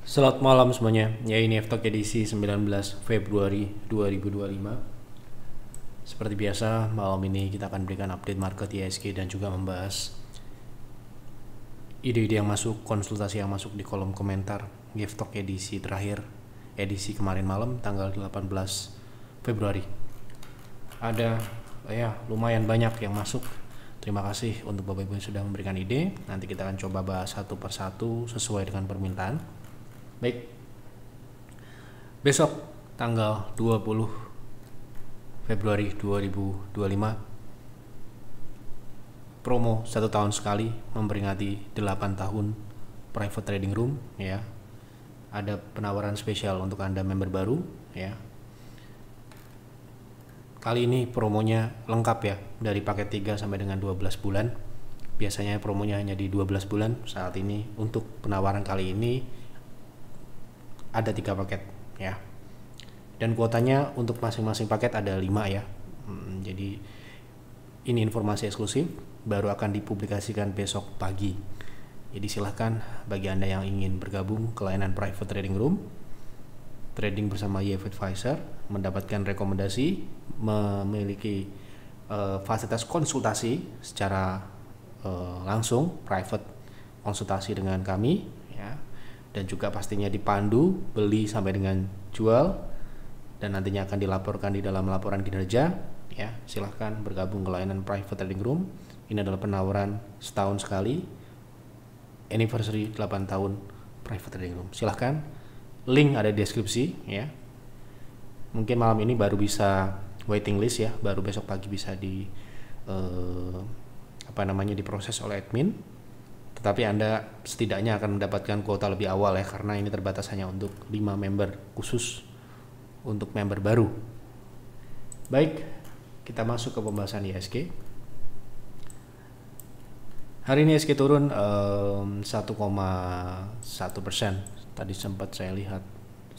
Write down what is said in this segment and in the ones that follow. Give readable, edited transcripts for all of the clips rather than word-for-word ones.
Selamat malam semuanya. Ya, ini F-Talk edisi 19 Februari 2025. Seperti biasa, malam ini kita akan berikan update market IHSG dan juga membahas ide-ide yang masuk, konsultasi yang masuk di kolom komentar di F-Talk edisi terakhir, edisi kemarin malam tanggal 18 Februari. Ada lumayan banyak yang masuk. Terima kasih untuk Bapak Ibu yang sudah memberikan ide. Nanti kita akan coba bahas satu persatu sesuai dengan permintaan. Baik, besok tanggal 20 Februari 2025 promo 1 tahun sekali memperingati 8 tahun private trading room ya. Ada penawaran spesial untuk Anda member baru ya. Kali ini promonya lengkap ya, dari paket 3 sampai dengan 12 bulan. Biasanya promonya hanya di 12 bulan. Saat ini untuk penawaran kali ini ada 3 paket ya, dan kuotanya untuk masing-masing paket ada 5 ya. Jadi ini informasi eksklusif, baru akan dipublikasikan besok pagi. Jadi silahkan bagi Anda yang ingin bergabung ke layanan private trading room, trading bersama YF Advisor, mendapatkan rekomendasi, memiliki fasilitas konsultasi secara langsung, private konsultasi dengan kami ya, dan juga pastinya dipandu beli sampai dengan jual, dan nantinya akan dilaporkan di dalam laporan kinerja ya. Silahkan bergabung ke layanan private trading room. Ini adalah penawaran setahun sekali, anniversary 8 tahun private trading room. Silahkan, link ada di deskripsi ya. Mungkin malam ini baru bisa waiting list ya, baru besok pagi bisa diproses oleh admin. Tetapi Anda setidaknya akan mendapatkan kuota lebih awal ya, karena ini terbatas hanya untuk 5 member, khusus untuk member baru. Baik, kita masuk ke pembahasan IHSG. Hari ini IHSG turun 1,1%. Tadi sempat saya lihat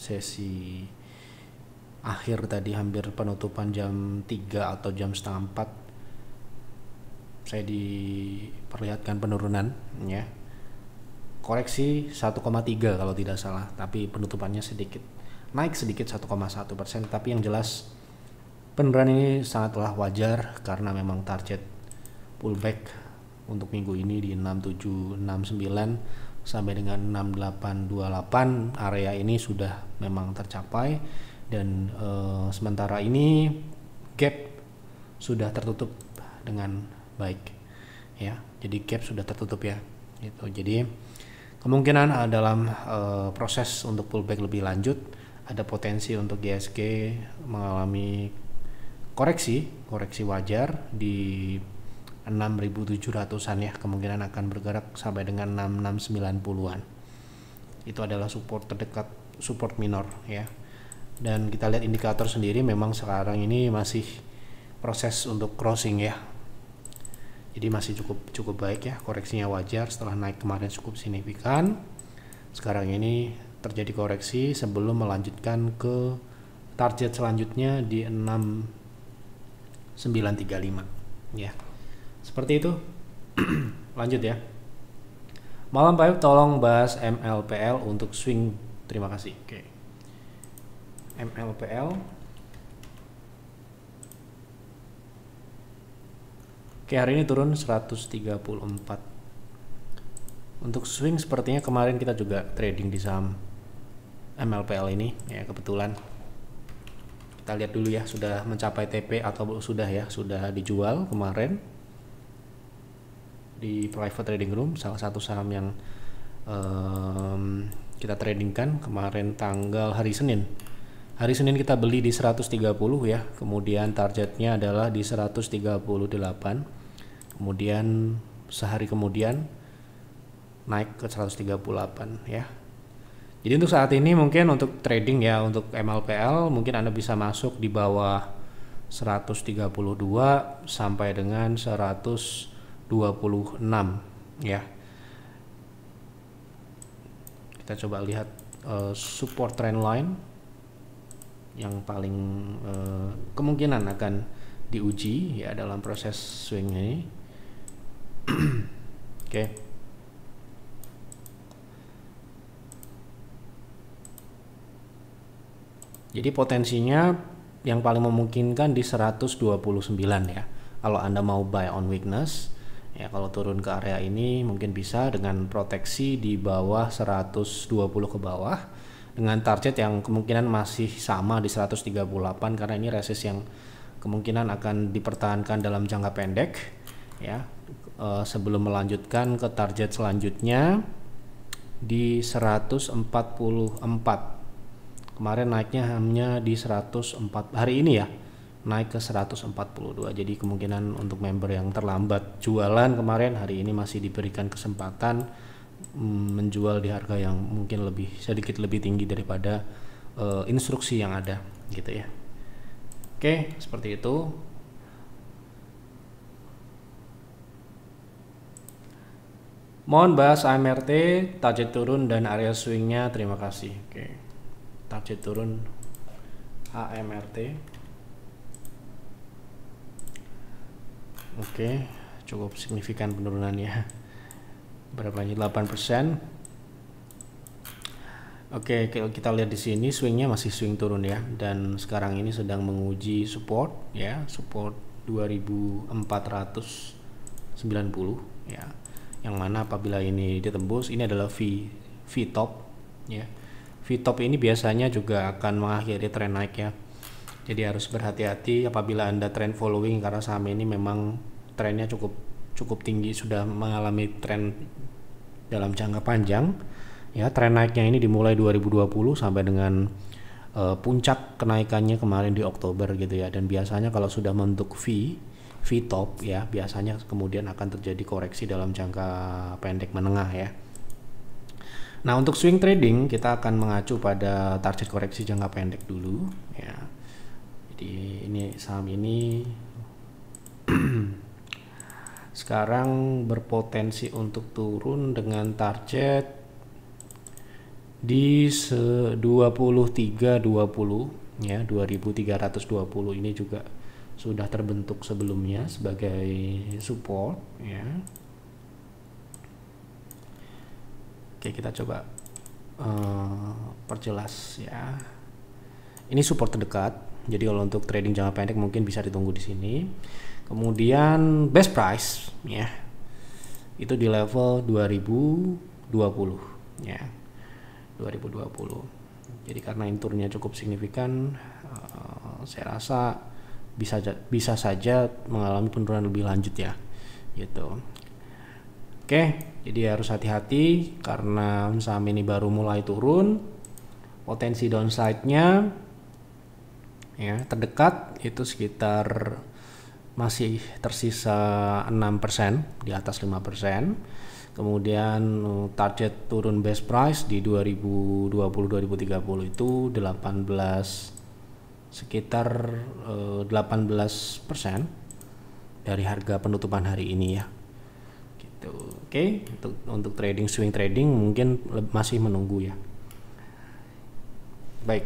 sesi akhir tadi, hampir penutupan jam 3 atau jam setengah 4, saya diperlihatkan penurunan ya, koreksi 1,3 kalau tidak salah, tapi penutupannya sedikit naik, sedikit 1,1%. Tapi yang jelas penurunan ini sangatlah wajar karena memang target pullback untuk minggu ini di 6769 sampai dengan 6828 area ini sudah memang tercapai, dan sementara ini gap sudah tertutup dengan baik ya. Jadi gap sudah tertutup ya gitu. Jadi kemungkinan dalam proses untuk pullback lebih lanjut, ada potensi untuk IHSG mengalami koreksi wajar di 6.700-an ya. Kemungkinan akan bergerak sampai dengan 6690-an. Itu adalah support terdekat, support minor ya. Dan kita lihat indikator sendiri memang sekarang ini masih proses untuk crossing ya. Jadi masih cukup baik ya, koreksinya wajar setelah naik kemarin cukup signifikan. Sekarang ini terjadi koreksi sebelum melanjutkan ke target selanjutnya di 6935 ya. Seperti itu. Lanjut ya. Malam Pak, tolong bahas MLPL untuk swing. Terima kasih. Oke. MLPL. Oke, hari ini turun 134. Untuk swing sepertinya kemarin kita juga trading di saham MLPL ini ya, kebetulan. Kita lihat dulu ya, sudah mencapai TP atau sudah ya, sudah dijual kemarin di private trading room, salah satu saham yang kita tradingkan kemarin tanggal hari Senin. Hari Senin kita beli di 130 ya, kemudian targetnya adalah di 138, kemudian sehari kemudian naik ke 138 ya. Jadi untuk saat ini mungkin untuk trading ya, untuk MLPL mungkin Anda bisa masuk di bawah 132 sampai dengan 126 ya. Kita coba lihat support trend line yang paling kemungkinan akan diuji ya dalam proses swing ini. Oke. Jadi potensinya yang paling memungkinkan di 129 ya. Kalau Anda mau buy on weakness, ya kalau turun ke area ini mungkin bisa dengan proteksi di bawah 120 ke bawah dengan target yang kemungkinan masih sama di 138 karena ini resist yang kemungkinan akan dipertahankan dalam jangka pendek ya. Sebelum melanjutkan ke target selanjutnya di 144. Kemarin naiknya hanya di 104 hari ini ya, naik ke 142. Jadi kemungkinan untuk member yang terlambat jualan kemarin hari ini masih diberikan kesempatan menjual di harga yang mungkin sedikit lebih tinggi daripada instruksi yang ada gitu ya. Oke, seperti itu. Mohon bahas AMRT, target turun dan area swingnya. Terima kasih. Oke, target turun AMRT. Oke, cukup signifikan penurunannya. Berapanya 8%. Oke, kalau kita lihat di sini swingnya masih swing turun ya, dan sekarang ini sedang menguji support ya, support 2490 ya. Yang mana apabila ini ditembus, ini adalah V top ya. V top ini biasanya juga akan mengakhiri tren naik ya. Jadi harus berhati-hati apabila Anda trend following karena saham ini memang trennya cukup tinggi, sudah mengalami tren dalam jangka panjang ya. Tren naiknya ini dimulai 2020 sampai dengan puncak kenaikannya kemarin di Oktober gitu ya. Dan biasanya kalau sudah membentuk V top ya, biasanya kemudian akan terjadi koreksi dalam jangka pendek menengah ya. Nah, untuk swing trading kita akan mengacu pada target koreksi jangka pendek dulu ya. Jadi ini saham ini sekarang berpotensi untuk turun dengan target di 2320 ya, 2320 ini juga sudah terbentuk sebelumnya sebagai support ya. Oke, kita coba perjelas ya. Ini support terdekat. Jadi kalau untuk trading jangka pendek mungkin bisa ditunggu di sini. Kemudian best price ya. Itu di level 2020 ya. 2020. Jadi karena inturnya cukup signifikan, saya rasa bisa saja mengalami penurunan lebih lanjut ya gitu. Oke, jadi harus hati-hati karena saham ini baru mulai turun. Potensi downside-nya ya terdekat itu sekitar masih tersisa 6%, di atas 5%. Kemudian target turun best price di 2020-2030 itu 18, sekitar 18% dari harga penutupan hari ini ya gitu. Oke, untuk trading swing trading mungkin masih menunggu ya. Baik,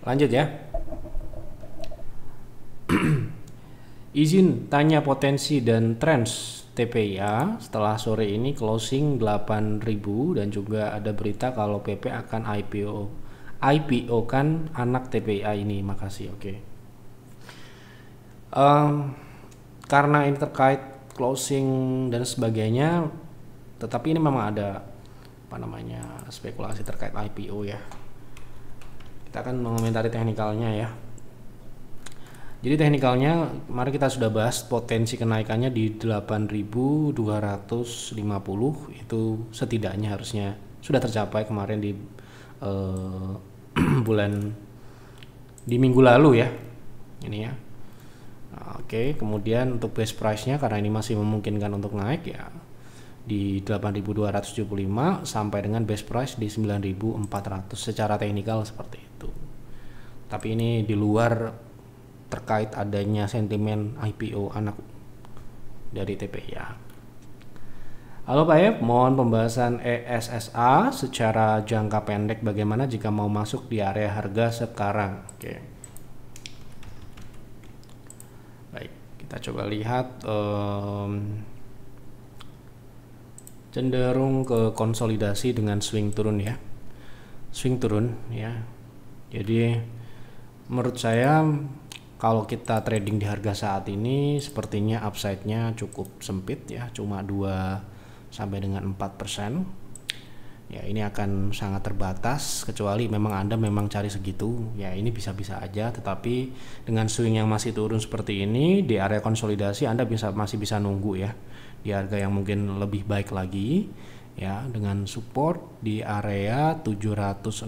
lanjut ya. Izin tanya potensi dan trends TPIA setelah sore ini closing 8.000 dan juga ada berita kalau PP akan IPO kan anak TPIA ini. Makasih. Oke. Karena ini terkait closing dan sebagainya, tetapi ini memang ada spekulasi terkait IPO ya. Kita akan mengomentari teknikalnya ya. Jadi teknikalnya mari kita sudah bahas potensi kenaikannya di 8.250 itu setidaknya harusnya sudah tercapai kemarin di di minggu lalu ya. Ini ya. Oke, kemudian untuk base price-nya karena ini masih memungkinkan untuk naik ya di 8.275 sampai dengan base price di 9.400 secara teknikal seperti itu. Tapi ini di luar terkait adanya sentimen IPO anak dari TPIA. Halo Pak Ep, mohon pembahasan ESSA secara jangka pendek bagaimana jika mau masuk di area harga sekarang. Oke. Baik, kita coba lihat cenderung ke konsolidasi dengan swing turun ya. swing turun ya. Jadi menurut saya kalau kita trading di harga saat ini sepertinya upside-nya cukup sempit ya, cuma 2 sampai dengan 4%. Ya ini akan sangat terbatas kecuali memang Anda memang cari segitu. Ya ini bisa-bisa aja, tetapi dengan swing yang masih turun seperti ini di area konsolidasi Anda masih bisa nunggu ya di harga yang mungkin lebih baik lagi ya, dengan support di area 760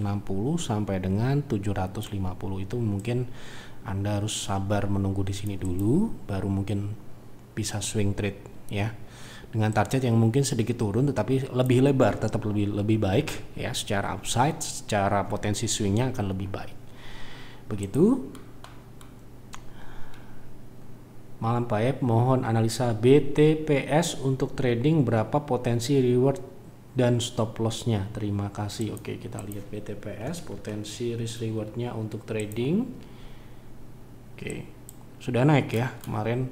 sampai dengan 750. Itu mungkin Anda harus sabar menunggu di sini dulu, baru mungkin bisa swing trade ya, dengan target yang mungkin sedikit turun tetapi lebih lebar, tetap lebih baik ya, secara upside, secara potensi swingnya akan lebih baik. Begitu. Malam Pak, mohon analisa BTPS untuk trading, berapa potensi reward dan stop lossnya. Terima kasih. Oke, kita lihat BTPS potensi risk rewardnya untuk trading. Oke, sudah naik ya kemarin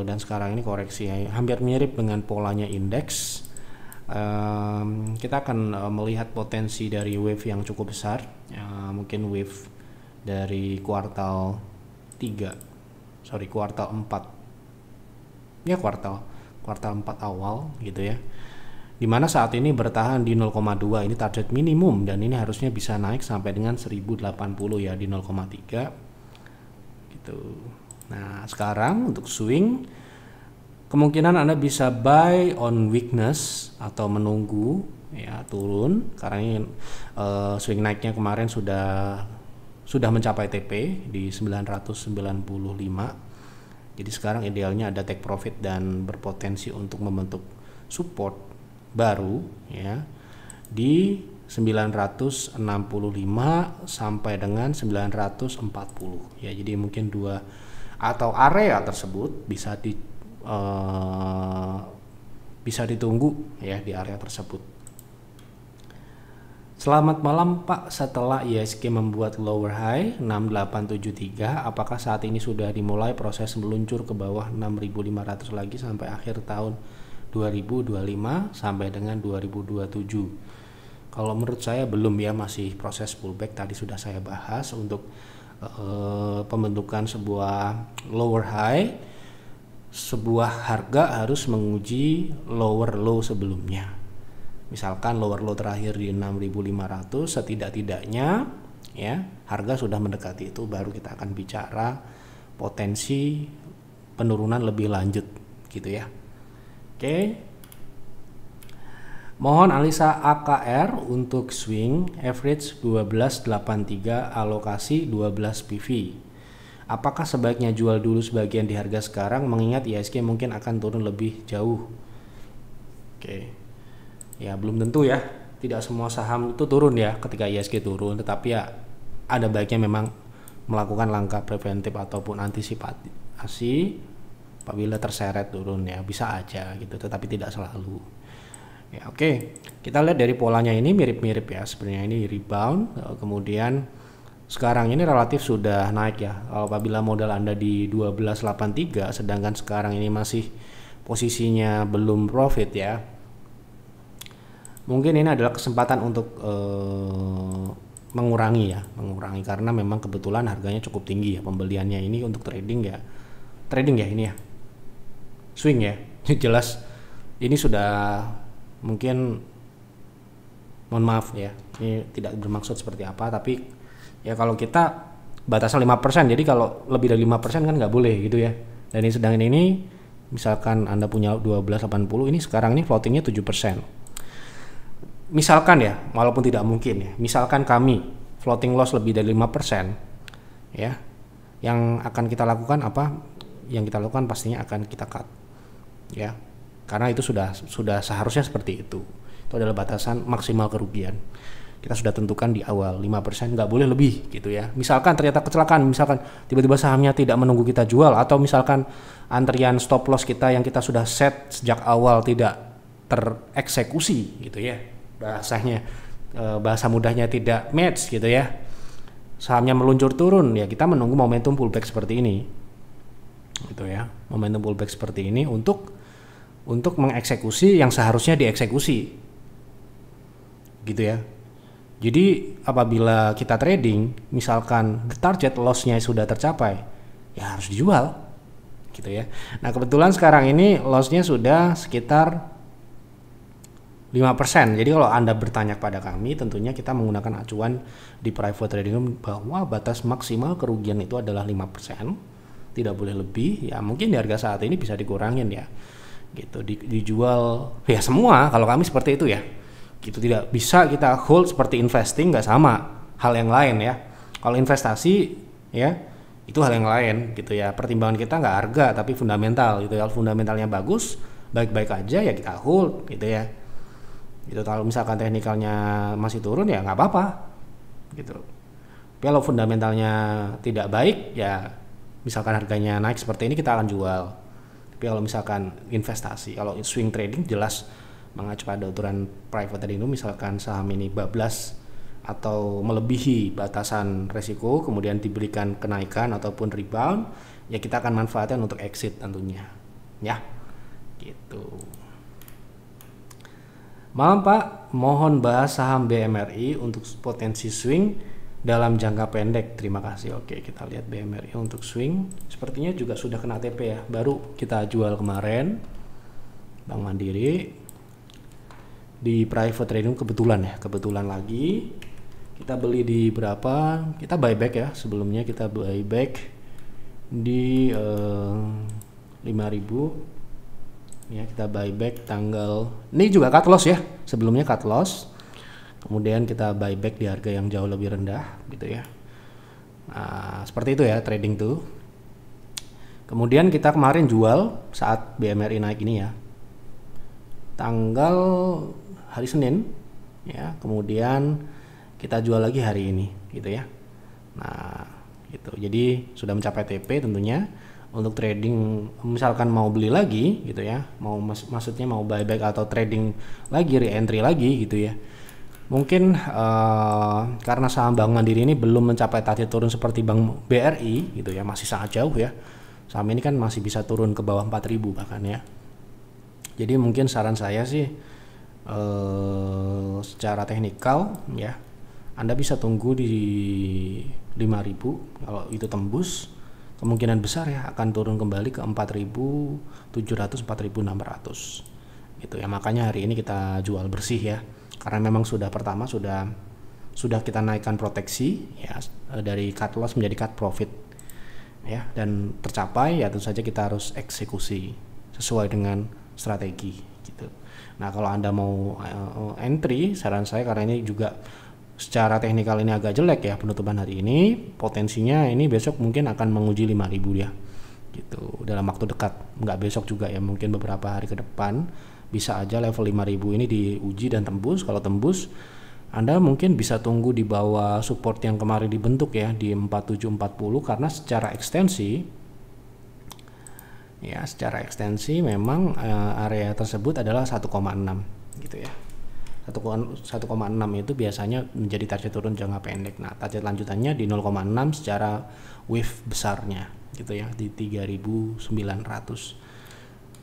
dan sekarang ini koreksi ya, hampir mirip dengan polanya indeks. Kita akan melihat potensi dari wave yang cukup besar, mungkin wave dari kuartal 4 ya, kuartal 4 awal gitu ya, dimana saat ini bertahan di 0,2, ini target minimum dan ini harusnya bisa naik sampai dengan 1080 ya, di 0,3 gitu. Nah sekarang untuk swing, kemungkinan Anda bisa buy on weakness atau menunggu ya turun, karena ini swing naiknya kemarin sudah mencapai TP di 995. Jadi sekarang idealnya ada take profit dan berpotensi untuk membentuk support baru ya di 965 sampai dengan 940 ya. Jadi mungkin dua atau area tersebut bisa ditunggu ya di area tersebut. Selamat malam Pak, setelah IHSG membuat lower high 6873, apakah saat ini sudah dimulai proses meluncur ke bawah 6500 lagi sampai akhir tahun 2025 sampai dengan 2027? Kalau menurut saya belum ya, masih proses pullback. Tadi sudah saya bahas untuk pembentukan sebuah lower high, sebuah harga harus menguji lower low sebelumnya. Misalkan lower low terakhir di 6500, setidak-tidaknya ya harga sudah mendekati itu, baru kita akan bicara potensi penurunan lebih lanjut gitu ya. Oke. Mohon analisa AKR untuk swing average 1283, alokasi 12 PV. Apakah sebaiknya jual dulu sebagian di harga sekarang mengingat IHSG mungkin akan turun lebih jauh? Oke. Ya belum tentu ya. Tidak semua saham itu turun ya ketika IHSG turun, tetapi ya ada baiknya memang melakukan langkah preventif ataupun antisipasi apabila terseret turun ya, bisa aja gitu, tetapi tidak selalu. Ya, oke. Kita lihat dari polanya ini mirip-mirip ya, sebenarnya ini rebound, kemudian sekarang ini relatif sudah naik ya. Apabila modal Anda di 1283 sedangkan sekarang ini masih posisinya belum profit ya, mungkin ini adalah kesempatan untuk mengurangi karena memang kebetulan harganya cukup tinggi ya pembeliannya ini untuk trading ya ini ya, swing ya. Jelas ini sudah, mungkin mohon maaf ya, ini tidak bermaksud seperti apa, tapi ya kalau kita batasan 5%, jadi kalau lebih dari 5% kan nggak boleh gitu ya. Dan ini sedangkan ini misalkan Anda punya 1280, ini sekarang ini floatingnya 7%. Misalkan ya, walaupun tidak mungkin ya, misalkan kami floating loss lebih dari 5% ya, yang akan kita lakukan apa? Yang kita lakukan pastinya akan kita cut ya, karena itu sudah seharusnya seperti itu. Itu adalah batasan maksimal kerugian. Kita sudah tentukan di awal 5%, nggak boleh lebih gitu ya. Misalkan ternyata kecelakaan, misalkan tiba-tiba sahamnya tidak menunggu kita jual, atau misalkan antrian stop loss kita yang kita sudah set sejak awal tidak tereksekusi gitu ya. Bahasanya bahasa mudahnya tidak match gitu ya. Sahamnya meluncur turun ya, kita menunggu momentum pullback seperti ini. Gitu ya. Momentum pullback seperti ini untuk mengeksekusi yang seharusnya dieksekusi gitu ya. Jadi apabila kita trading, misalkan target loss-nya sudah tercapai, ya harus dijual, gitu ya. Nah kebetulan sekarang ini loss-nya sudah sekitar 5%. Jadi kalau Anda bertanya kepada kami, tentunya kita menggunakan acuan di private trading bahwa batas maksimal kerugian itu adalah 5%, tidak boleh lebih. Ya mungkin di harga saat ini bisa dikurangin ya, gitu. Dijual ya semua. Kalau kami seperti itu ya. Gitu, tidak bisa kita hold seperti investing, nggak sama, hal yang lain ya. Kalau investasi ya itu hal yang lain gitu ya, pertimbangan kita nggak harga tapi fundamental gitu ya. Kalau fundamentalnya bagus, baik-baik aja ya kita hold gitu ya. Gitu. Kalau misalkan teknikalnya masih turun ya nggak apa-apa gitu. Tapi kalau fundamentalnya tidak baik ya, misalkan harganya naik seperti ini kita akan jual. Tapi kalau misalkan investasi, kalau swing trading jelas mengacu pada aturan private trading, misalkan saham ini bablas atau melebihi batasan resiko, kemudian diberikan kenaikan ataupun rebound, ya kita akan manfaatkan untuk exit tentunya, ya, gitu. Malam Pak, mohon bahas saham BMRI untuk potensi swing dalam jangka pendek. Terima kasih. Oke, kita lihat BMRI untuk swing. Sepertinya juga sudah kena TP ya, baru kita jual kemarin, Bank Mandiri. Di private trading kebetulan lagi kita beli di berapa, kita buyback ya, sebelumnya kita buyback di 5.000 ya, kita buyback tanggal ini juga cut loss ya, sebelumnya cut loss, kemudian kita buyback di harga yang jauh lebih rendah gitu ya. Nah seperti itu ya trading tuh. Kemudian kita kemarin jual saat BMRI naik ini ya, tanggal hari Senin ya, kemudian kita jual lagi hari ini gitu ya. Nah gitu, jadi sudah mencapai TP tentunya. Untuk trading misalkan mau beli lagi gitu ya, maksudnya mau buyback atau trading lagi, re-entry lagi gitu ya, mungkin karena saham Bank Mandiri ini belum mencapai target turun seperti Bank BRI gitu ya, masih sangat jauh ya. Saham ini kan masih bisa turun ke bawah 4.000 bahkan ya. Jadi mungkin saran saya sih secara teknikal ya, Anda bisa tunggu di 5.000. Kalau itu tembus, kemungkinan besar ya akan turun kembali ke 4.700 4.600 gitu ya. Makanya hari ini kita jual bersih ya, karena memang sudah kita naikkan proteksi ya, dari cut loss menjadi cut profit ya, dan tercapai ya, tentu saja kita harus eksekusi sesuai dengan strategi gitu. Nah kalau Anda mau entry, saran saya, karena ini juga secara teknikal ini agak jelek ya penutupan hari ini, potensinya ini besok mungkin akan menguji 5.000 ya gitu dalam waktu dekat, nggak besok juga ya, mungkin beberapa hari ke depan bisa aja level 5.000 ini diuji dan tembus. Kalau tembus, Anda mungkin bisa tunggu di bawah support yang kemarin dibentuk ya di 4740, karena secara ekstensi memang area tersebut adalah 1,6 gitu ya. 1,6 itu biasanya menjadi target turun jangka pendek. Nah target lanjutannya di 0,6 secara wave besarnya gitu ya, di 3.900.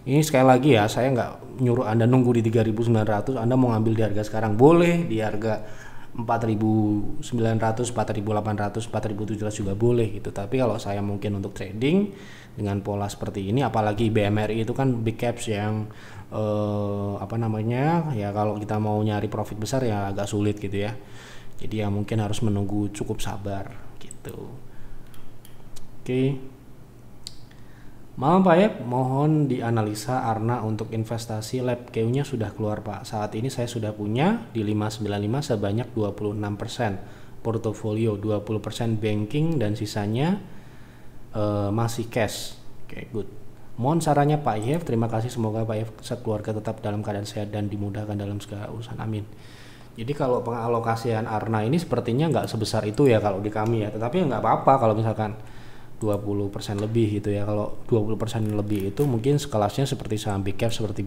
Ini sekali lagi ya, saya nggak nyuruh Anda nunggu di 3.900. Anda mau ngambil di harga sekarang boleh, di harga 4.900, 4.800, 4.700 juga boleh gitu. Tapi kalau saya mungkin untuk trading dengan pola seperti ini, apalagi BMRI itu kan big caps yang ya kalau kita mau nyari profit besar ya agak sulit gitu ya. Jadi ya mungkin harus menunggu, cukup sabar gitu. Oke. Malam Pak Yep, mohon dianalisa Arna untuk investasi. Lab Q-nya sudah keluar Pak. Saat ini saya sudah punya di 595 sebanyak 26%. Portofolio 20% banking dan sisanya masih cash. Oke, good. Mohon sarannya Pak Yep. Terima kasih, semoga Pak Yep sekeluarga tetap dalam keadaan sehat dan dimudahkan dalam segala urusan. Amin. Jadi kalau pengalokasian Arna ini sepertinya nggak sebesar itu ya kalau di kami ya. Tetapi nggak apa-apa kalau misalkan 20% lebih gitu ya. Kalau 20% lebih itu mungkin sekelasnya seperti saham big cap, seperti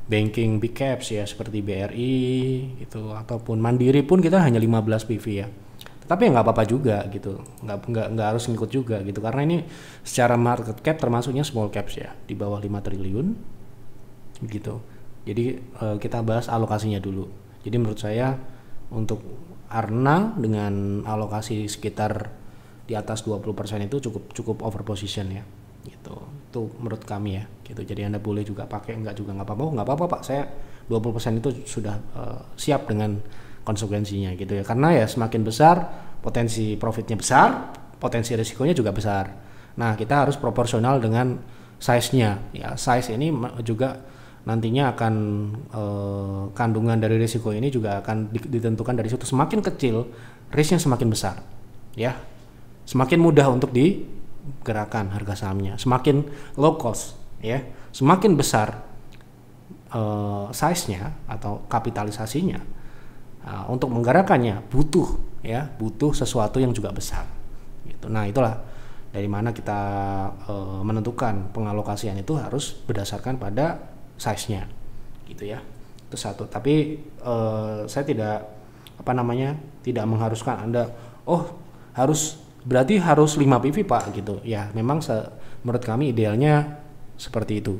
banking big caps ya, seperti BRI gitu, ataupun Mandiri pun kita hanya 15 PV ya. Tapi ya nggak apa-apa juga gitu, nggak harus ngikut juga gitu, karena ini secara market cap termasuknya small caps ya, di bawah 5 triliun gitu. Jadi kita bahas alokasinya dulu. Jadi menurut saya Untuk Arna dengan alokasi sekitar di atas 20% itu cukup over position ya, gitu. Itu menurut kami ya, gitu. Jadi Anda boleh juga pakai, enggak juga nggak apa-apa. Oh, nggak apa-apa Pak, saya 20% itu sudah siap dengan konsekuensinya gitu ya. Karena ya semakin besar potensi profitnya besar, potensi risikonya juga besar. Nah, kita harus proporsional dengan size-nya ya. Size ini juga nantinya akan kandungan dari risiko ini juga akan ditentukan dari situ. Semakin kecil risknya semakin besar ya, semakin mudah untuk digerakkan harga sahamnya. Semakin low cost ya, semakin besar size-nya atau kapitalisasinya, untuk menggerakkannya butuh sesuatu yang juga besar gitu. Nah, itulah dari mana kita menentukan pengalokasian itu harus berdasarkan pada size-nya gitu ya. Itu satu. Tapi saya tidak tidak mengharuskan Anda berarti harus 5 PV Pak gitu. Ya, memang menurut kami idealnya seperti itu.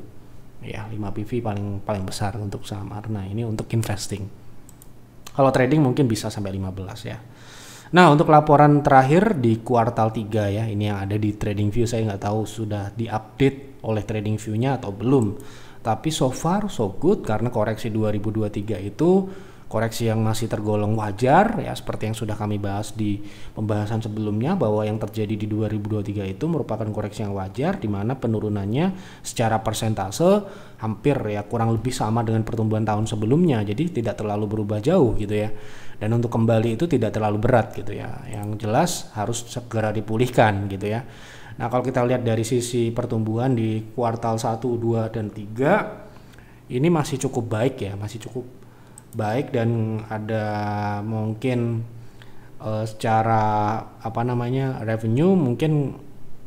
Ya, 5 PV paling besar untuk saham Arna ini untuk investing. Kalau trading mungkin bisa sampai 15 ya. Nah, untuk laporan terakhir di kuartal 3 ya, ini yang ada di TradingView, saya nggak tahu sudah diupdate oleh TradingView-nya atau belum. Tapi so far so good, karena koreksi 2023 itu koreksi yang masih tergolong wajar ya, seperti yang sudah kami bahas di pembahasan sebelumnya, bahwa yang terjadi di 2023 itu merupakan koreksi yang wajar, di mana penurunannya secara persentase hampir ya kurang lebih sama dengan pertumbuhan tahun sebelumnya, jadi tidak terlalu berubah jauh gitu ya. Dan untuk kembali itu tidak terlalu berat gitu ya, yang jelas harus segera dipulihkan gitu ya. Nah, kalau kita lihat dari sisi pertumbuhan di kuartal 1, 2, dan 3 ini masih cukup baik ya, dan ada mungkin secara revenue mungkin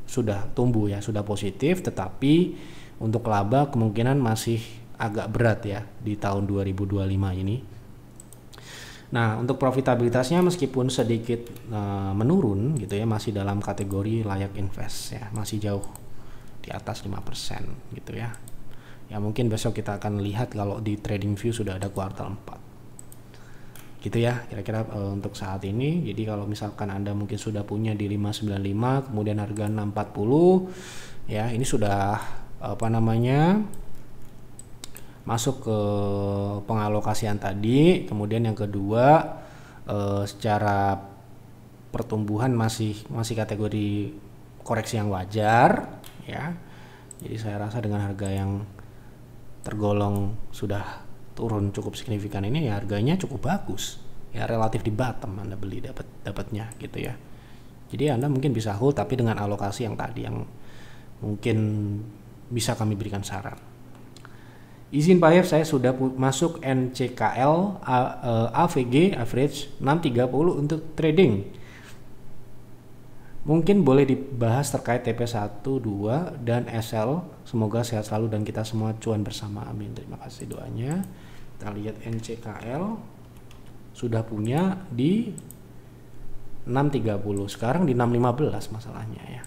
sudah tumbuh ya, sudah positif, tetapi untuk laba kemungkinan masih agak berat ya di tahun 2025 ini. Nah, untuk profitabilitasnya meskipun sedikit menurun gitu ya, masih dalam kategori layak invest ya, masih jauh di atas 5% gitu ya. Ya, mungkin besok kita akan lihat kalau di TradingView sudah ada kuartal 4 gitu ya, kira-kira untuk saat ini. Jadi kalau misalkan Anda mungkin sudah punya di 595 kemudian harga 640 ya, ini sudah masuk ke pengalokasian tadi. Kemudian yang kedua, secara pertumbuhan masih kategori koreksi yang wajar ya. Jadi saya rasa dengan harga yang tergolong sudah turun cukup signifikan ini ya, harganya cukup bagus ya, relatif di bottom Anda beli dapatnya gitu ya. Jadi Anda mungkin bisa hold, tapi dengan alokasi yang tadi yang mungkin bisa kami berikan saran. Izin Pak F, saya sudah masuk NCKL AVG average 630 untuk trading. Mungkin boleh dibahas terkait TP1, 2 dan SL. Semoga sehat selalu dan kita semua cuan bersama, amin. Terima kasih doanya. Kita lihat NCKL sudah punya di 630, sekarang di 615 masalahnya ya.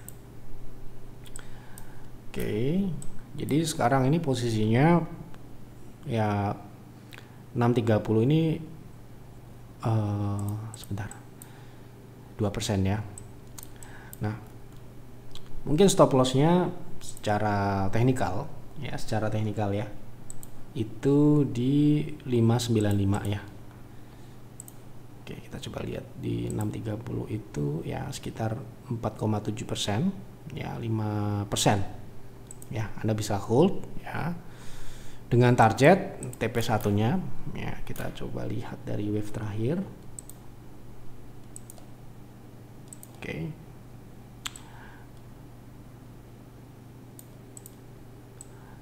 Oke, jadi sekarang ini posisinya ya 630 ini sebentar 2% ya. Nah, mungkin stop lossnya secara teknikal ya, itu di 595 ya. Oke, kita coba lihat di 630 itu ya sekitar 4,7% ya, 5% ya. Anda bisa hold ya dengan target TP1 nya ya. Kita coba lihat dari wave terakhir. Oke.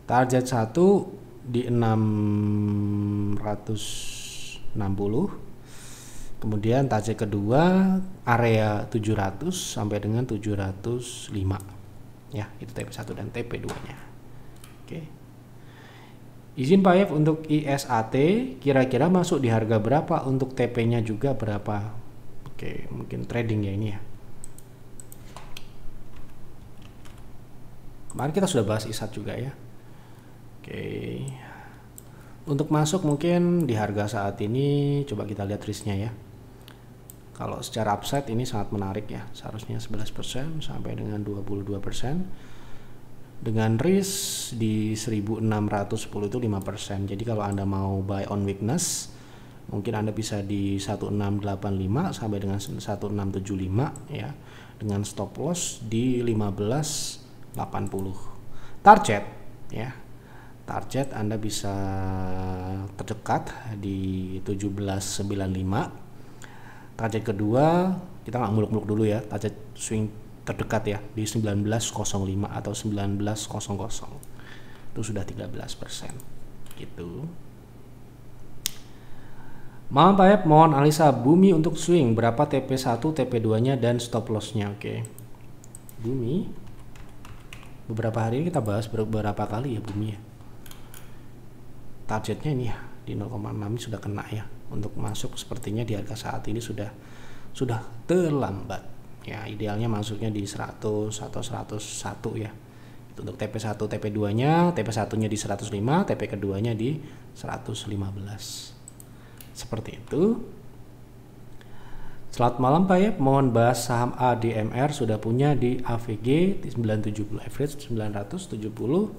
Target 1 di 660. Kemudian target kedua area 700 sampai dengan 705. Ya, itu TP1 dan TP2 nya. Oke. Izin Pak F, untuk ISAT kira-kira masuk di harga berapa, untuk TP-nya juga berapa? Oke, mungkin trading ya ini ya. Kemarin kita sudah bahas ISAT juga ya. Oke. Untuk masuk mungkin di harga saat ini, coba kita lihat risknya ya. Kalau secara upside ini sangat menarik ya, seharusnya 11% sampai dengan 22%. Dengan risk di 1610 itu 5%. Jadi kalau Anda mau buy on weakness, mungkin Anda bisa di 1685 sampai dengan 1675 ya, dengan stop loss di 1580. Target ya. Target Anda bisa terdekat di 1795. Target kedua, kita nggak muluk-muluk dulu ya, target swing terdekat ya di 1905 atau 1900. Itu sudah 13% gitu. Maaf Pak, mohon analisa Bumi untuk swing, berapa TP1, TP2 nya dan stop loss nya. Oke. Bumi beberapa hari ini kita bahas beberapa kali ya Bumi ya. Targetnya ini ya di 0,6 ini sudah kena ya. Untuk masuk sepertinya di harga saat ini sudah terlambat ya. Idealnya masuknya di 100 atau 101 ya. Itu untuk TP1, TP2 nya, TP1 nya di 105, TP keduanya di 115. Seperti itu. Selamat malam Pak ya, mohon bahas saham ADMR, sudah punya di AVG di 970, average 970.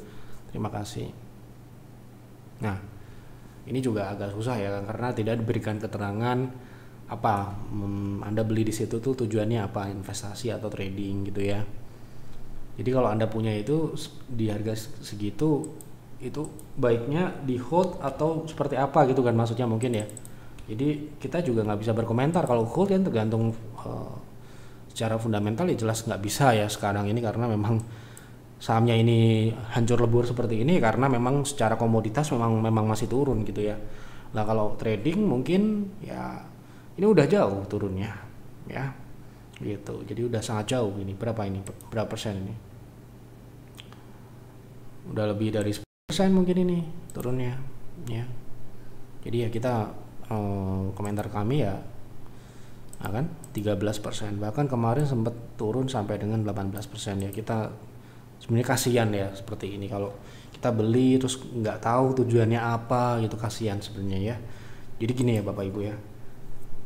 Terima kasih. Nah, ini juga agak susah ya karena tidak diberikan keterangan apa Anda beli di situ tuh tujuannya apa, investasi atau trading gitu ya. Jadi kalau Anda punya itu di harga segitu, itu baiknya di hold atau seperti apa gitu kan maksudnya mungkin ya. Jadi kita juga nggak bisa berkomentar kalau hold kan tergantung secara fundamental ya jelas nggak bisa ya sekarang ini karena memang sahamnya ini hancur lebur seperti ini karena memang secara komoditas memang masih turun gitu ya. Nah kalau trading mungkin ya ini udah jauh turunnya ya gitu. Jadi udah sangat jauh ini. Berapa persen ini? Udah lebih dari 10% mungkin ini turunnya ya. Jadi ya kita komentar kami ya akan 13%, bahkan kemarin sempat turun sampai dengan 18% ya. Kita sebenarnya kasihan ya seperti ini kalau kita beli terus nggak tahu tujuannya apa gitu, kasihan sebenarnya ya. Jadi gini ya Bapak Ibu ya,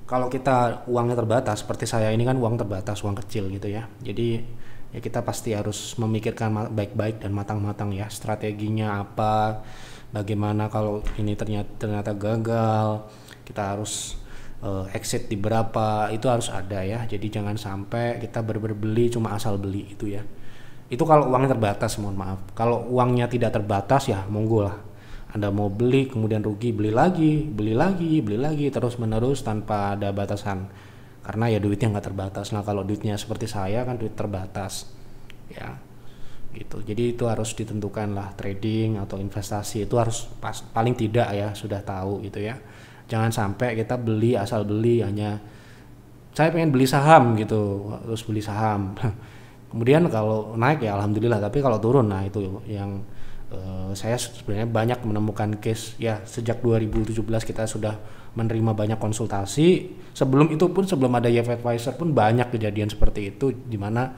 kalau kita uangnya terbatas seperti saya ini kan uang terbatas, uang kecil gitu ya, jadi ya kita pasti harus memikirkan baik-baik dan matang-matang ya strateginya apa, bagaimana kalau ini ternyata gagal, kita harus exit di berapa, itu harus ada ya. Jadi jangan sampai kita berbeli cuma asal beli itu ya. Itu kalau uangnya terbatas, mohon maaf. Kalau uangnya tidak terbatas ya monggo lah. Anda mau beli kemudian rugi, beli lagi terus menerus tanpa ada batasan. Karena ya duitnya nggak terbatas. Nah kalau duitnya seperti saya kan duit terbatas ya gitu. Jadi itu harus ditentukan lah, trading atau investasi itu harus paling tidak ya sudah tahu gitu ya. Jangan sampai kita beli asal beli, hanya saya pengen beli saham gitu terus beli saham. Kemudian kalau naik ya alhamdulillah, tapi kalau turun nah itu yang saya sebenarnya banyak menemukan case ya. Sejak 2017 kita sudah menerima banyak konsultasi. Sebelum itu pun, sebelum ada YF Advisor pun banyak kejadian seperti itu, dimana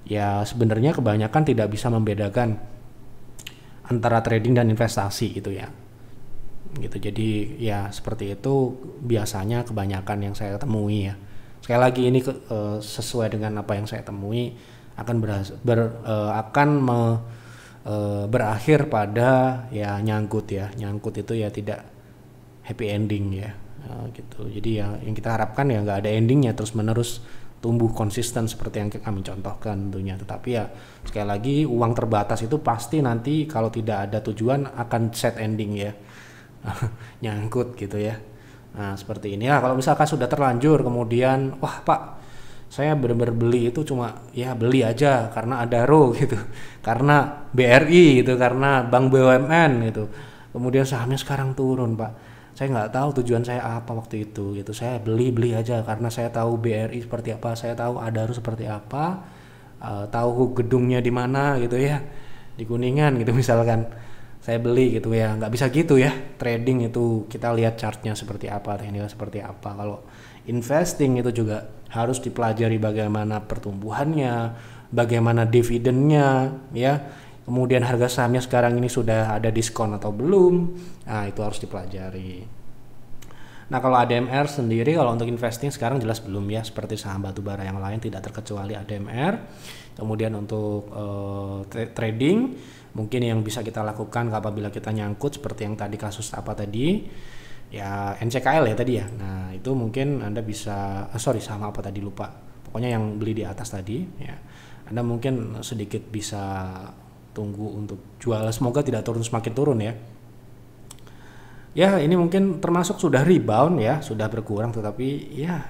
ya sebenarnya kebanyakan tidak bisa membedakan antara trading dan investasi gitu ya. Gitu. Jadi ya seperti itu biasanya kebanyakan yang saya temui ya. Sekali lagi ini sesuai dengan apa yang saya temui akan berakhir pada ya nyangkut itu ya tidak happy ending ya gitu. Jadi ya yang kita harapkan ya nggak ada endingnya, terus menerus tumbuh konsisten seperti yang kami contohkan tentunya. Tetapi ya sekali lagi uang terbatas itu pasti nanti kalau tidak ada tujuan akan set ending ya. Nyangkut gitu ya. Nah seperti ini ya. Kalau misalkan sudah terlanjur kemudian wah Pak saya benar-benar beli itu cuma ya beli aja karena Adaro gitu, karena BRI gitu, karena Bank BUMN gitu, kemudian sahamnya sekarang turun Pak, saya nggak tahu tujuan saya apa waktu itu gitu. Saya beli aja karena saya tahu BRI seperti apa, saya tahu Adaro seperti apa, tahu gedungnya di mana gitu ya, di Kuningan gitu misalkan, saya beli gitu ya. Nggak bisa gitu ya. Trading itu kita lihat chartnya seperti apa, tekniknya seperti apa. Kalau investing itu juga harus dipelajari bagaimana pertumbuhannya, bagaimana dividennya ya. Kemudian harga sahamnya sekarang ini sudah ada diskon atau belum. Nah itu harus dipelajari. Nah, kalau ADMR sendiri kalau untuk investing sekarang jelas belum ya, seperti saham batubara yang lain tidak terkecuali ADMR. Kemudian untuk trading mungkin yang bisa kita lakukan apabila kita nyangkut seperti yang tadi kasus apa tadi ya, NCKL ya tadi ya. Nah, itu mungkin Anda bisa saham apa tadi lupa. Pokoknya yang beli di atas tadi ya. Anda mungkin sedikit bisa tunggu untuk jual, semoga tidak semakin turun ya. Ya, ini mungkin termasuk sudah rebound ya, sudah berkurang, tetapi ya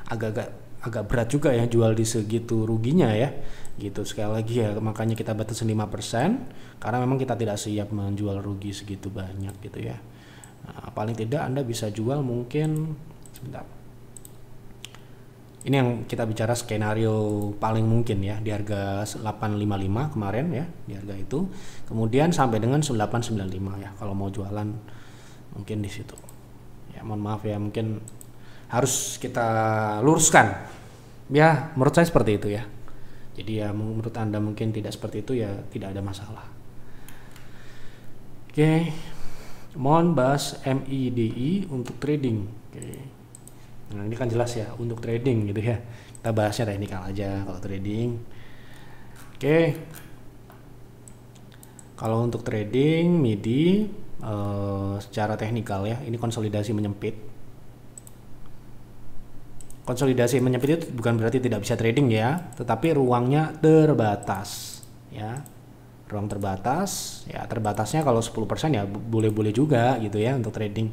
agak berat juga ya jual di segitu ruginya ya. Gitu, sekali lagi ya, makanya kita batasin 5% karena memang kita tidak siap menjual rugi segitu banyak gitu ya. Nah, paling tidak Anda bisa jual mungkin sebentar. Ini yang kita bicara skenario paling mungkin ya, di harga 855 kemarin ya, di harga itu. Kemudian sampai dengan 895 ya kalau mau jualan mungkin di situ. Ya, mohon maaf ya, mungkin harus kita luruskan. Ya, menurut saya seperti itu ya. Jadi ya menurut Anda mungkin tidak seperti itu ya, tidak ada masalah. Oke. Mohon bahas MIDI untuk trading. Oke. Nah, ini kan jelas ya untuk trading gitu ya. Kita bahasnya teknikal aja kalau trading. Oke. Kalau untuk trading MIDI secara teknikal ya, ini konsolidasi menyempit. Konsolidasi menyempit itu bukan berarti tidak bisa trading ya, tetapi ruangnya terbatas ya. Ruang terbatas, ya terbatasnya kalau 10% ya boleh-boleh juga gitu ya untuk trading.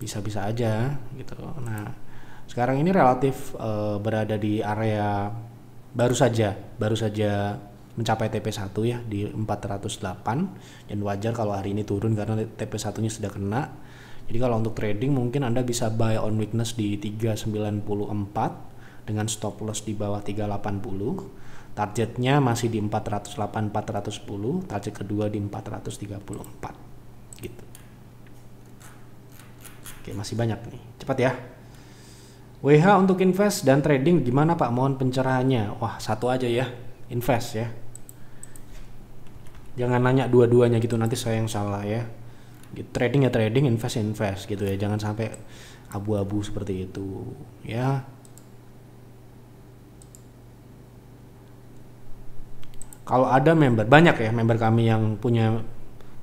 Bisa-bisa aja gitu. Nah, sekarang ini relatif berada di area baru saja mencapai TP1 ya di 408, dan wajar kalau hari ini turun karena TP1-nya sudah kena. Jadi kalau untuk trading mungkin Anda bisa buy on weakness di 394 dengan stop loss di bawah 380. Targetnya masih di 408-410, target kedua di 434 gitu. Oke, masih banyak nih. Cepat ya. WH untuk invest dan trading gimana Pak? Mohon pencerahannya. Wah, satu aja ya. Invest ya. Jangan nanya dua-duanya gitu, nanti saya yang salah ya. Trading ya trading, invest ya invest gitu ya. Jangan sampai abu-abu seperti itu ya. Kalau ada member, banyak ya member kami yang punya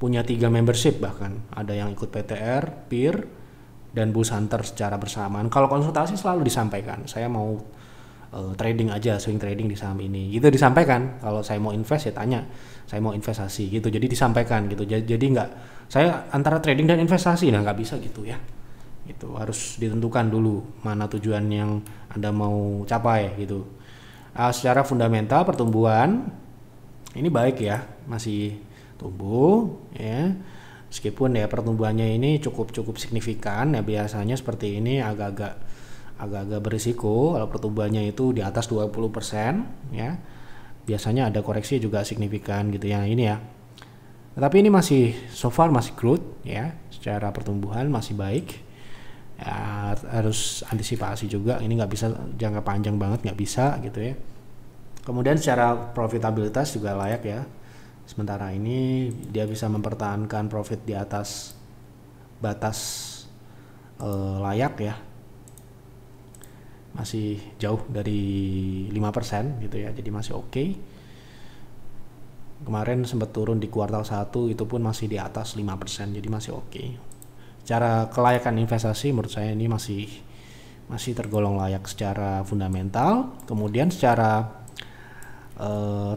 3 membership, bahkan ada yang ikut PTR, PEER, dan Bulls Hunter secara bersamaan. Kalau konsultasi selalu disampaikan, saya mau trading aja, swing trading di saham ini gitu disampaikan. Kalau saya mau invest ya tanya, saya mau investasi gitu, jadi disampaikan gitu. Jadi nggak saya antara trading dan investasi, nah nggak bisa gitu ya. Itu harus ditentukan dulu mana tujuan yang Anda mau capai gitu. Secara fundamental pertumbuhan ini baik ya, masih tumbuh ya. Meskipun ya pertumbuhannya ini cukup signifikan ya, biasanya seperti ini agak-agak berisiko kalau pertumbuhannya itu di atas 20% ya. Biasanya ada koreksi juga signifikan gitu ya ini ya. Tapi ini masih so far masih growth ya, secara pertumbuhan masih baik. Ya, harus antisipasi juga, ini nggak bisa jangka panjang banget, nggak bisa gitu ya. Kemudian secara profitabilitas juga layak ya. Sementara ini dia bisa mempertahankan profit di atas batas layak ya. Masih jauh dari 5% gitu ya. Jadi masih oke. Kemarin sempat turun di kuartal 1 itu pun masih di atas 5%, jadi masih oke. Secara kelayakan investasi menurut saya ini masih tergolong layak secara fundamental. Kemudian secara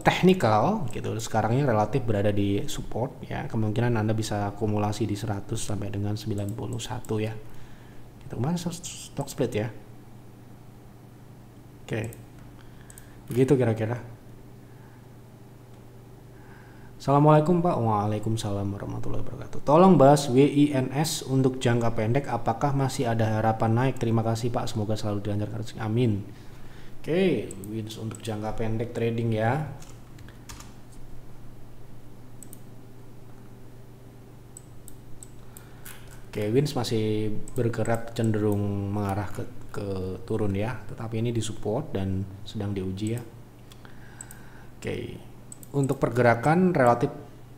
teknikal gitu, sekarang ini relatif berada di support ya. Kemungkinan Anda bisa akumulasi di 100 sampai dengan 91 ya. Gitu, kemarin stock split ya. Oke. Begitu kira-kira. Assalamualaikum Pak. Waalaikumsalam warahmatullahi wabarakatuh. Tolong bahas WINS untuk jangka pendek, apakah masih ada harapan naik? Terima kasih Pak, semoga selalu dilancarkan. Amin. Oke, WINS untuk jangka pendek trading ya. Oke, WINS masih bergerak cenderung mengarah ke turun ya, tetapi ini disupport dan sedang diuji ya. Oke, untuk pergerakan relatif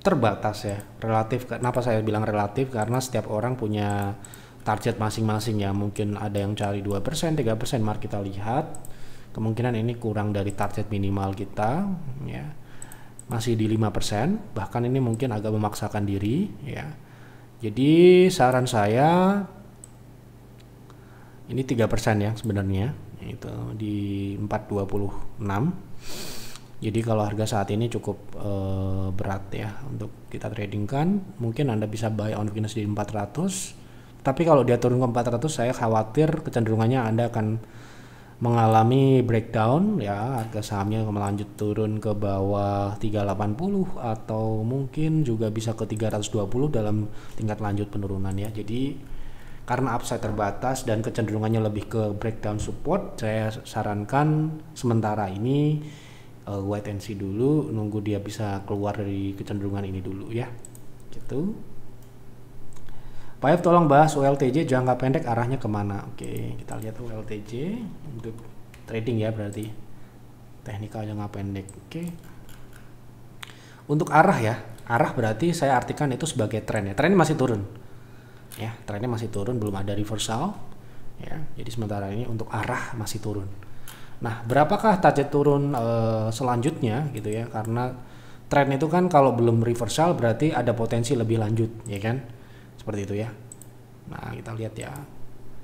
terbatas ya, relatif. Kenapa saya bilang relatif? Karena setiap orang punya target masing-masing ya. Mungkin ada yang cari 2%, 3%, mari kita lihat. Kemungkinan ini kurang dari target minimal kita ya. Masih di 5%, bahkan ini mungkin agak memaksakan diri ya. Jadi saran saya ini 3% ya sebenarnya, itu di 426. Jadi kalau harga saat ini cukup berat ya untuk kita tradingkan. Mungkin Anda bisa buy on weakness di 400. Tapi kalau dia turun ke 400, saya khawatir kecenderungannya Anda akan mengalami breakdown ya, harga sahamnya melanjut turun ke bawah 380 atau mungkin juga bisa ke 320 dalam tingkat lanjut penurunan ya. Jadi karena upside terbatas dan kecenderungannya lebih ke breakdown support, saya sarankan sementara ini wait and see dulu, nunggu dia bisa keluar dari kecenderungan ini dulu ya, gitu. Pak F, tolong bahas ULTJ jangka pendek arahnya kemana? Oke, kita lihat ULTJ untuk trading ya, berarti teknikal jangka pendek. Oke, untuk arah ya, arah berarti saya artikan itu sebagai tren ya. Trennya masih turun ya, trennya masih turun, belum ada reversal ya. Jadi sementara ini untuk arah masih turun. Nah, berapakah target turun selanjutnya gitu ya? Karena tren itu kan kalau belum reversal berarti ada potensi lebih lanjut, ya kan? Seperti itu ya. Nah, kita lihat ya.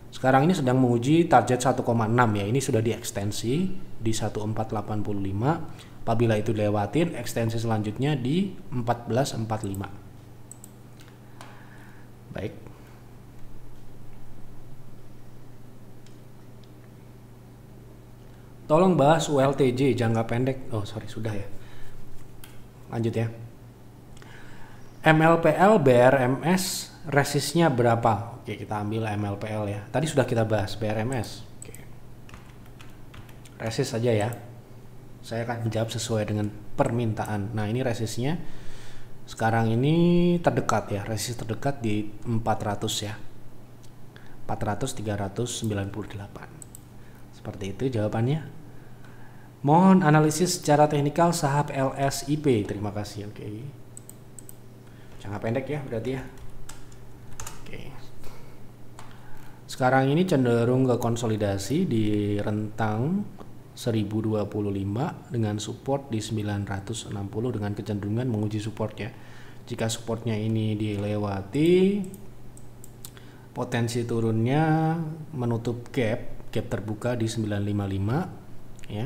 Sekarang ini sedang menguji target 1,6 ya. Ini sudah diekstensi di 1485. Apabila itu dilewatin, ekstensi selanjutnya di 1445. Baik. Tolong bahas ULTJ jangka pendek. Oh sorry, sudah ya. Lanjut ya. MLPL BRMS resistnya berapa? Oke, kita ambil MLPL ya. Tadi sudah kita bahas BRMS. Oke. Resist saja ya. Saya akan menjawab sesuai dengan permintaan. Nah, ini resistnya sekarang ini terdekat ya. Resist terdekat di 400 ya. 400 398. Seperti itu jawabannya. Mohon analisis secara teknikal saham LSIP. Terima kasih. Oke. Jangka pendek ya berarti ya. Oke. Sekarang ini cenderung ke konsolidasi di rentang 1025 dengan support di 960 dengan kecenderungan menguji support ya. Jika supportnya ini dilewati, potensi turunnya menutup gap terbuka di 955 ya.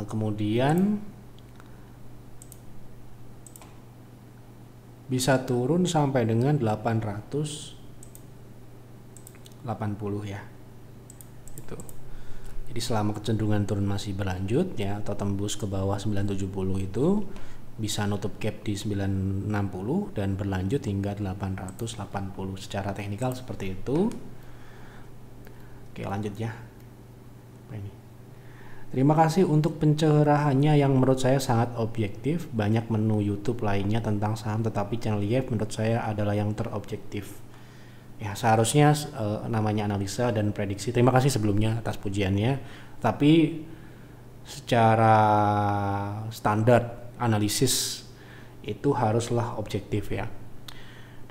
Kemudian bisa turun sampai dengan 880 ya. Itu. Jadi selama kecenderungan turun masih berlanjut ya, atau tembus ke bawah 970 itu bisa nutup gap di 960 dan berlanjut hingga 880 secara teknikal seperti itu. Oke, lanjut ya. Apa ini? Terima kasih untuk pencerahannya yang menurut saya sangat objektif. Banyak menu YouTube lainnya tentang saham, tetapi channel YF menurut saya adalah yang terobjektif. Ya, seharusnya namanya analisa dan prediksi. Terima kasih sebelumnya atas pujiannya. Tapi secara standar analisis itu haruslah objektif ya.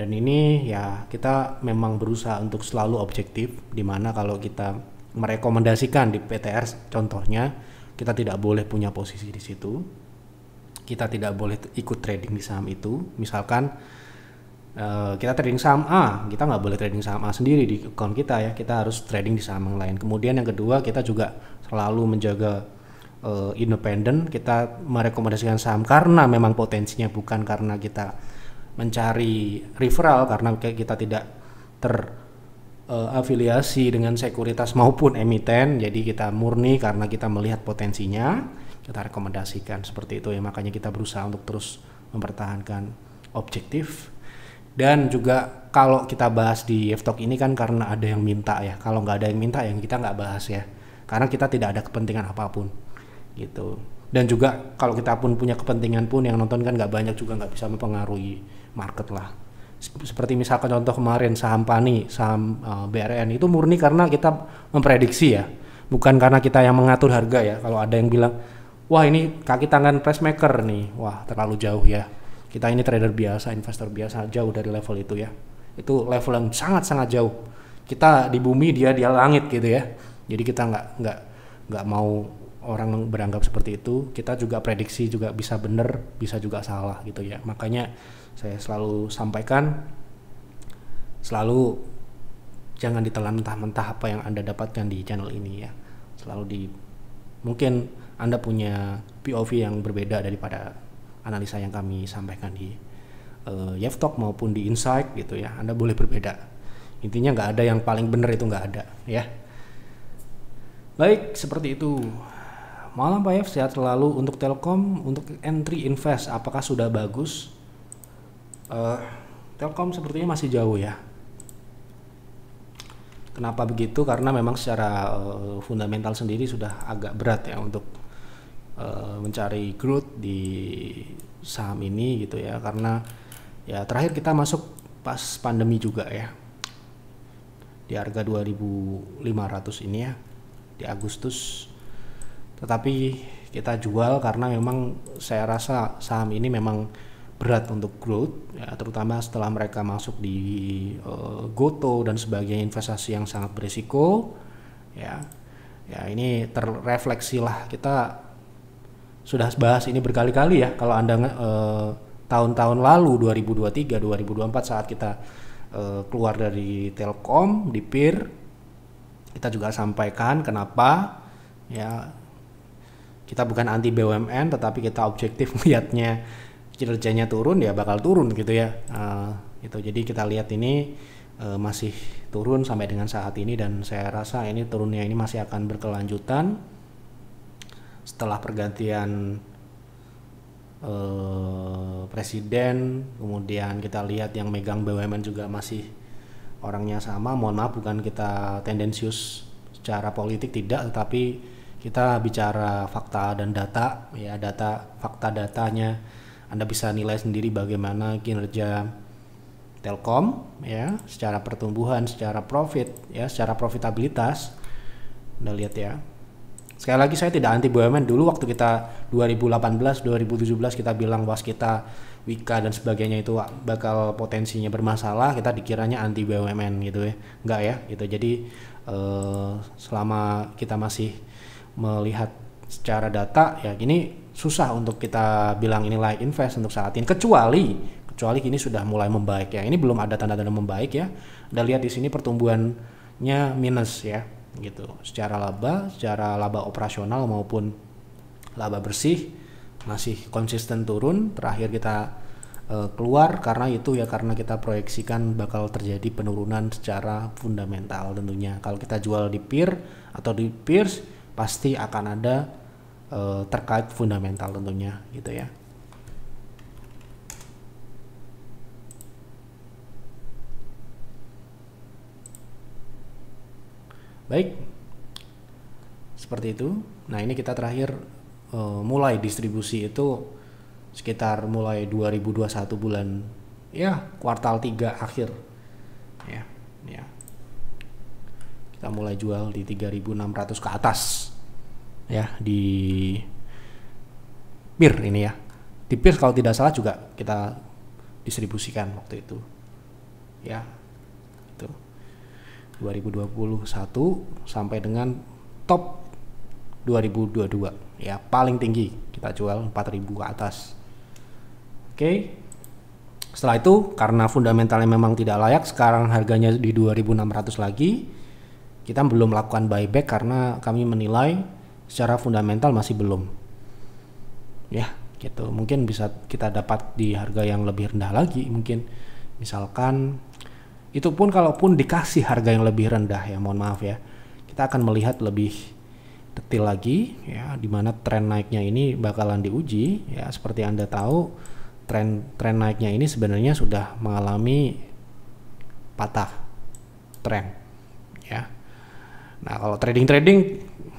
Dan ini ya kita memang berusaha untuk selalu objektif, dimana kalau kita merekomendasikan di PTR contohnya, kita tidak boleh punya posisi di situ, kita tidak boleh ikut trading di saham itu. Misalkan kita trading saham A, kita nggak boleh trading saham A sendiri di account kita ya, kita harus trading di saham yang lain. Kemudian yang kedua, kita juga selalu menjaga independen, kita merekomendasikan saham karena memang potensinya, bukan karena kita mencari referral, karena kita tidak afiliasi dengan sekuritas maupun emiten. Jadi kita murni karena kita melihat potensinya, kita rekomendasikan seperti itu ya. Makanya kita berusaha untuk terus mempertahankan objektif. Dan juga kalau kita bahas di F-Talk ini kan karena ada yang minta ya. Kalau nggak ada yang minta ya kita nggak bahas ya, karena kita tidak ada kepentingan apapun gitu. Dan juga kalau kita pun punya kepentingan pun, yang nonton kan nggak banyak juga, nggak bisa mempengaruhi market lah. Seperti misalkan contoh kemarin saham PANI, saham BRN itu murni karena kita memprediksi ya, bukan karena kita yang mengatur harga ya. Kalau ada yang bilang, wah ini kaki tangan pressmaker nih, wah terlalu jauh ya. Kita ini trader biasa, investor biasa, jauh dari level itu ya. Itu level yang sangat-sangat jauh. Kita di bumi, dia di langit gitu ya. Jadi kita nggak mau orang beranggap seperti itu. Kita juga prediksi juga bisa benar, bisa juga salah gitu ya. Makanya saya selalu sampaikan, selalu jangan ditelan mentah-mentah apa yang Anda dapatkan di channel ini ya. Mungkin Anda punya POV yang berbeda daripada analisa yang kami sampaikan di Yeftalk maupun di Insight gitu ya. Anda boleh berbeda. Intinya nggak ada yang paling benar, itu nggak ada ya. Baik, seperti itu. Malam Pak Yef, sehat selalu. Untuk Telkom, untuk entry invest, apakah sudah bagus? Telkom sepertinya masih jauh ya. Kenapa begitu? Karena memang secara fundamental sendiri sudah agak berat ya untuk mencari growth di saham ini gitu ya. Karena ya terakhir kita masuk pas pandemi juga ya, di harga 2.500 ini ya, di Agustus. Tetapi kita jual karena memang saya rasa saham ini memang berat untuk growth ya, terutama setelah mereka masuk di Goto dan sebagainya, investasi yang sangat berisiko ya. Ya ini terrefleksi lah, kita sudah bahas ini berkali-kali ya. Kalau Anda tahun-tahun lalu 2023, 2024 saat kita keluar dari Telkom di PIR, kita juga sampaikan kenapa ya, kita bukan anti BUMN tetapi kita objektif melihatnya kinerjanya turun ya bakal turun gitu ya. Gitu. Jadi kita lihat ini masih turun sampai dengan saat ini, dan saya rasa ini turunnya ini masih akan berkelanjutan setelah pergantian presiden. Kemudian kita lihat yang megang BUMN juga masih orangnya sama. Mohon maaf, bukan kita tendensius secara politik, tidak, tetapi kita bicara fakta dan data ya. Datanya Anda bisa nilai sendiri bagaimana kinerja Telkom ya, secara pertumbuhan, secara profit ya, secara profitabilitas. Anda lihat ya. Sekali lagi, saya tidak anti BUMN. Dulu waktu kita 2018, 2017 kita bilang waskita, Wika dan sebagainya itu bakal potensinya bermasalah, kita dikiranya anti BUMN gitu ya. Enggak ya gitu. Jadi selama kita masih melihat secara data ya, gini susah untuk kita bilang ini layak invest untuk saat ini, kecuali kini sudah mulai membaik ya. Ini belum ada tanda-tanda membaik ya. Anda lihat di sini pertumbuhannya minus ya gitu. Secara laba operasional maupun laba bersih masih konsisten turun. Terakhir kita keluar karena itu ya, karena kita proyeksikan bakal terjadi penurunan secara fundamental tentunya. Kalau kita jual di PIR atau di peers pasti akan ada terkait fundamental tentunya gitu ya. Baik, seperti itu. Nah ini kita terakhir mulai distribusi itu sekitar mulai 2021 bulan ya, kuartal 3 akhir ya. Kita mulai jual di 3.600 ke atas ya di PIR ini ya. Di PIR kalau tidak salah juga kita distribusikan waktu itu ya, itu 2021 sampai dengan top 2022 ya, paling tinggi kita jual 4.000 ke atas. Oke. Setelah itu karena fundamentalnya memang tidak layak, sekarang harganya di 2.600 lagi. Kita belum melakukan buyback karena kami menilai secara fundamental masih belum ya gitu. Mungkin bisa kita dapat di harga yang lebih rendah lagi, mungkin misalkan itu pun kalaupun dikasih harga yang lebih rendah ya, mohon maaf ya, kita akan melihat lebih detail lagi ya, dimana tren naiknya ini bakalan diuji ya. Seperti Anda tahu, tren naiknya ini sebenarnya sudah mengalami patah tren ya. Nah kalau trading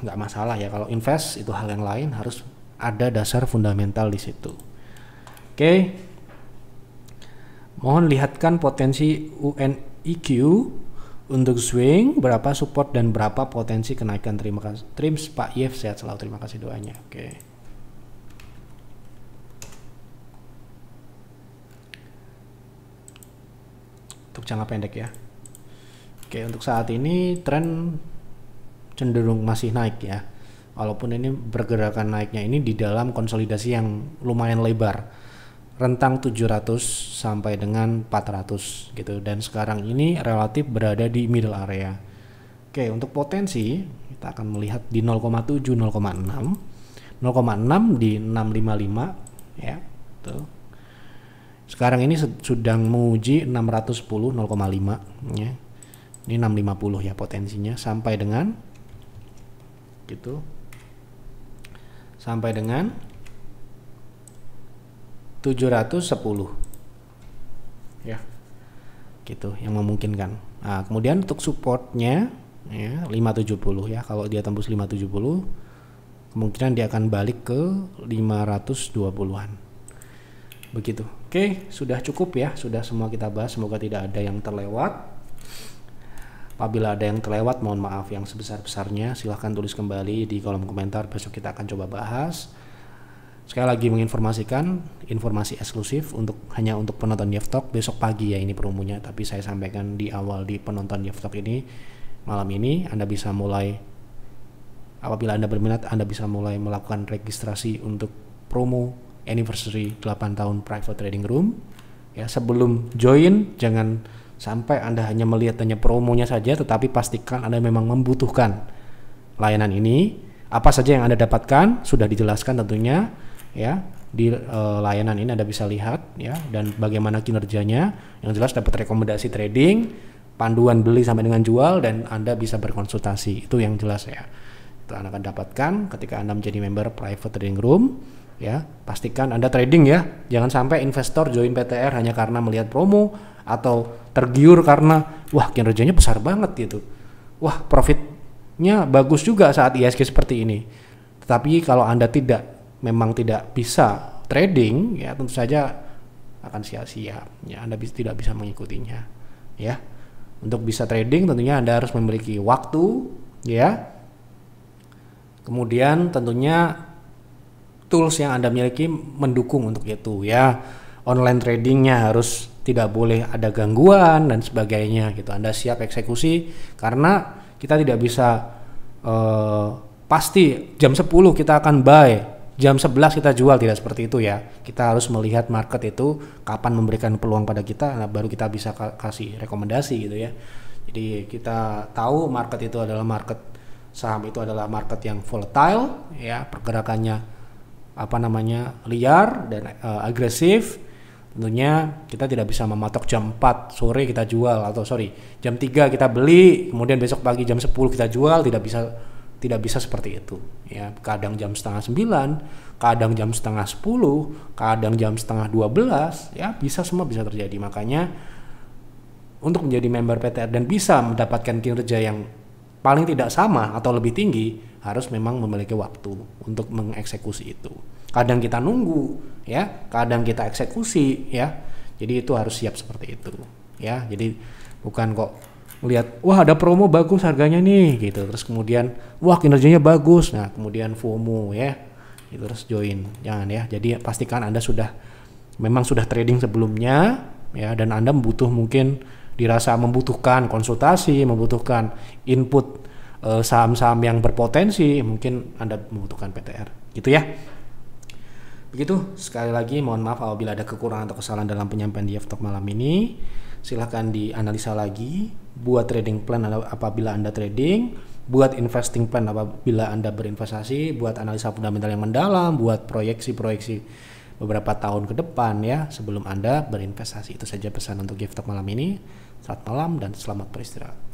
nggak masalah ya, kalau invest itu hal yang lain, harus ada dasar fundamental di situ. Oke. Mohon lihatkan potensi UNIQ untuk swing, berapa support dan berapa potensi kenaikan. Terima kasih. Trims Pak Yef, sehat selalu, terima kasih doanya. Oke. untuk jangka pendek ya. Oke, untuk saat ini tren cenderung masih naik ya. Walaupun ini pergerakan naiknya ini di dalam konsolidasi yang lumayan lebar. Rentang 700 sampai dengan 400 gitu, dan sekarang ini relatif berada di middle area. Oke, untuk potensi kita akan melihat di 0,7, 0,6 di 655 ya. Tuh. Sekarang ini sedang menguji 610 0,5 ya. Ini 650 ya potensinya sampai dengan gitu. Sampai dengan 710 ya. Gitu yang memungkinkan. Nah, kemudian untuk supportnya ya 570 ya. Kalau dia tembus 570 kemungkinan dia akan balik ke 520-an. Begitu. Oke, sudah cukup ya. Sudah semua kita bahas. Semoga tidak ada yang terlewat. Apabila ada yang terlewat, mohon maaf yang sebesar-besarnya. Silahkan tulis kembali di kolom komentar. Besok kita akan coba bahas. Sekali lagi menginformasikan informasi eksklusif hanya untuk penonton Devtalk. Besok pagi ya ini promonya. Tapi saya sampaikan di awal di penonton Devtalk ini. Malam ini Anda bisa mulai, apabila Anda berminat, Anda bisa mulai melakukan registrasi untuk promo anniversary 8 tahun private trading room. Ya, sebelum join jangan sampai Anda hanya melihat promonya saja, tetapi pastikan Anda memang membutuhkan layanan ini. Apa saja yang Anda dapatkan sudah dijelaskan tentunya ya. Di layanan ini Anda bisa lihat ya, dan bagaimana kinerjanya. Yang jelas dapat rekomendasi trading, panduan beli sampai dengan jual, dan Anda bisa berkonsultasi. Itu yang jelas ya. Itu Anda akan dapatkan ketika Anda menjadi member private trading room ya. Pastikan Anda trading ya. Jangan sampai investor join PTR hanya karena melihat promo atau tergiur karena wah kinerjanya besar banget gitu. Wah, profitnya bagus juga saat ISG seperti ini. Tetapi kalau Anda memang tidak bisa trading ya, tentu saja akan sia-sia ya. Anda tidak bisa mengikutinya ya. Untuk bisa trading tentunya Anda harus memiliki waktu ya. Kemudian tentunya tools yang Anda miliki mendukung untuk itu ya. Online tradingnya harus tidak boleh ada gangguan dan sebagainya gitu. Anda siap eksekusi karena kita tidak bisa pasti jam 10 kita akan buy, jam 11 kita jual, tidak seperti itu ya. Kita harus melihat market itu kapan memberikan peluang pada kita, baru kita bisa kasih rekomendasi gitu ya. Jadi kita tahu market itu adalah market, saham itu adalah market yang volatile ya, pergerakannya liar dan agresif. Tentunya kita tidak bisa mematok jam 4 sore kita jual, atau jam 3 kita beli kemudian besok pagi jam 10 kita jual. Tidak bisa seperti itu ya. Kadang jam setengah 9, kadang jam setengah 10, kadang jam setengah 12 ya, semua bisa terjadi. Makanya untuk menjadi member PTR dan bisa mendapatkan kinerja yang paling tidak sama atau lebih tinggi, harus memang memiliki waktu untuk mengeksekusi itu. Kadang kita nunggu ya, kadang kita eksekusi ya. Jadi itu harus siap seperti itu ya. Jadi bukan kok lihat wah ada promo bagus harganya nih gitu, terus kemudian wah kinerjanya bagus, nah kemudian FOMO ya itu terus join. Jangan ya. Jadi pastikan Anda memang sudah trading sebelumnya ya, dan Anda mungkin dirasa membutuhkan konsultasi, membutuhkan input saham-saham yang berpotensi, mungkin Anda membutuhkan PTR gitu ya. Begitu, sekali lagi mohon maaf apabila ada kekurangan atau kesalahan dalam penyampaian di Devtalk malam ini. Silahkan dianalisa lagi, buat trading plan apabila Anda trading, buat investing plan apabila Anda berinvestasi, buat analisa fundamental yang mendalam, buat proyeksi-proyeksi beberapa tahun ke depan ya, sebelum Anda berinvestasi. Itu saja pesan untuk Devtalk malam ini. Selamat malam dan selamat beristirahat.